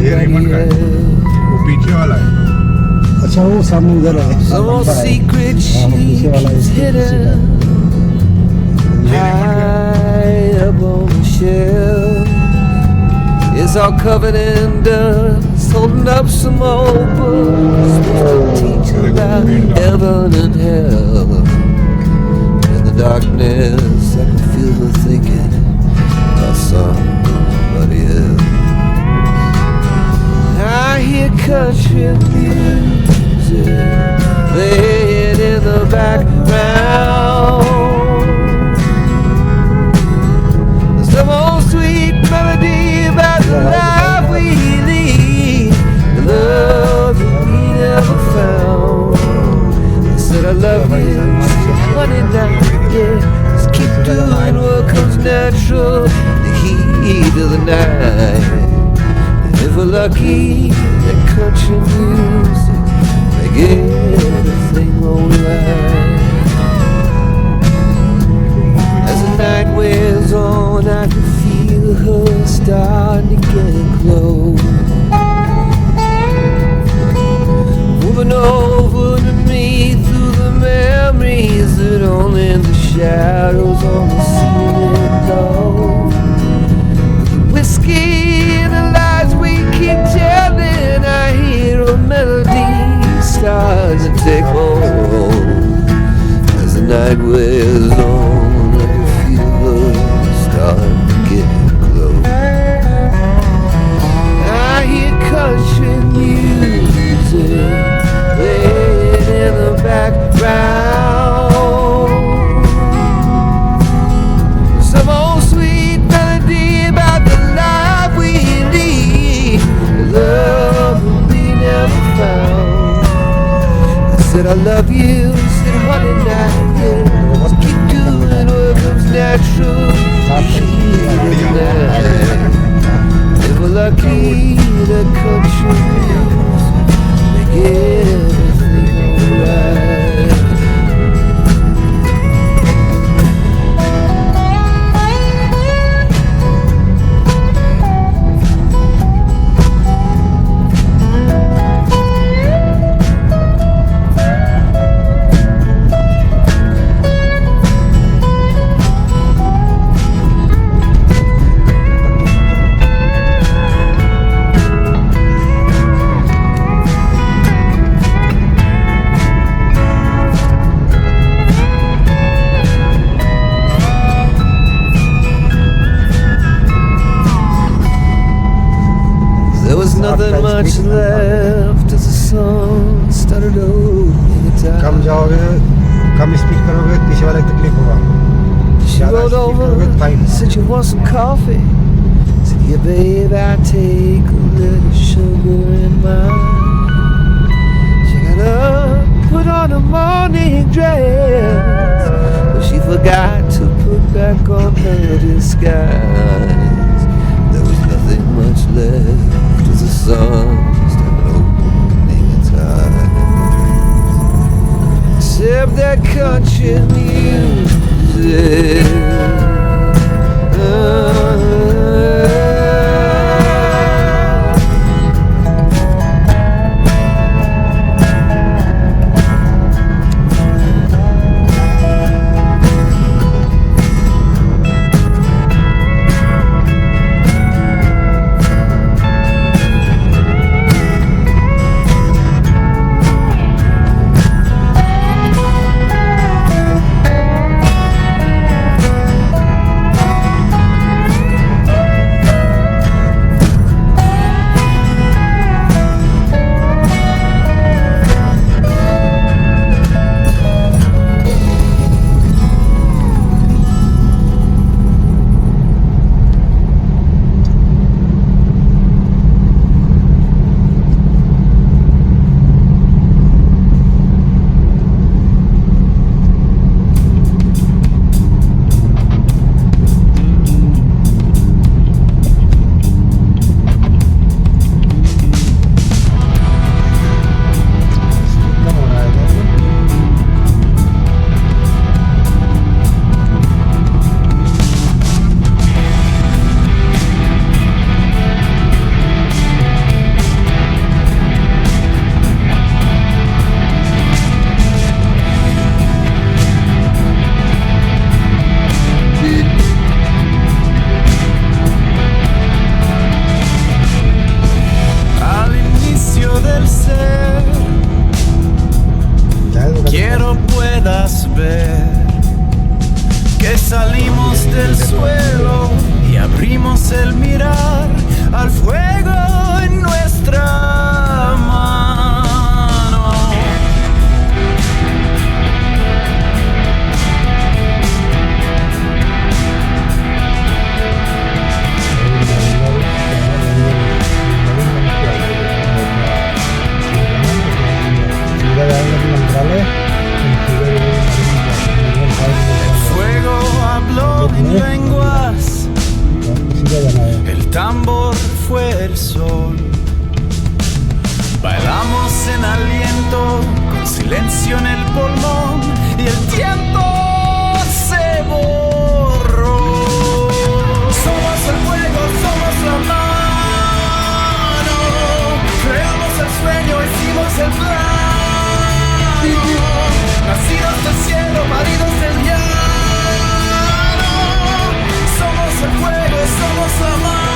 वो पीछे वाला है। अच्छा वो सामने उधर है। Some old secret she keeps hidden high up on the shelf. It's all covered in dust, holding up some old books supposed to teach about heaven and hell. In the darkness, I can feel her thinking about somebody else. I hear country music playing in the background. Some old sweet melody about the life we lead, the love that we never found. I said I love you, honey, now, yeah. Just keep doing what comes natural, the heat of the night. And if we're lucky, that country music make everything alright. As the night wears on, I can feel her starting to get close, moving over to me through the memories that only the shadows on the ceiling know. The whiskey and the lies we keep telling, I hear a melody starts to take hold. As the night wears on, I can feel her starting to get close. I hear country music playing in the background. Some old sweet melody about the life we lead, the love that we never found. I said I love you, said honey now, yeah. Just keep doing what comes natural, if we're lucky, the country music make everything alright. Nothing much left as the sun started over the time. कम जाओगे, कम speed करोगे, पीछे वाले तकलीफ होगा। She rolled over, said you want some coffee. Said yeah babe, I take a little sugar in mine. She got up, put on a morning dress, but she forgot to put back on her disguise. There was nothing much left as the sun started opening its eyes, except that country music. suelo y abrimos el mirar al fuego en nuestra mano. El fuego habló en lenguas, el tambor fue el sol. Bailamos en aliento, con silencio en el pulmón, y el tiempo se borró. Somos el fuego, somos la mano. Creamos el sueño, hicimos el plan. Nacidos del cielo, paridos del llano. Somos el fuego, somos la mano.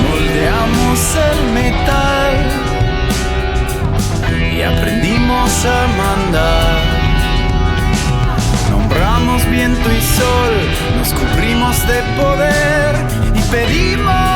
Moldeamos el metal y aprendimos a mandar. Nombramos viento y sol, nos cubrimos de poder y pedimos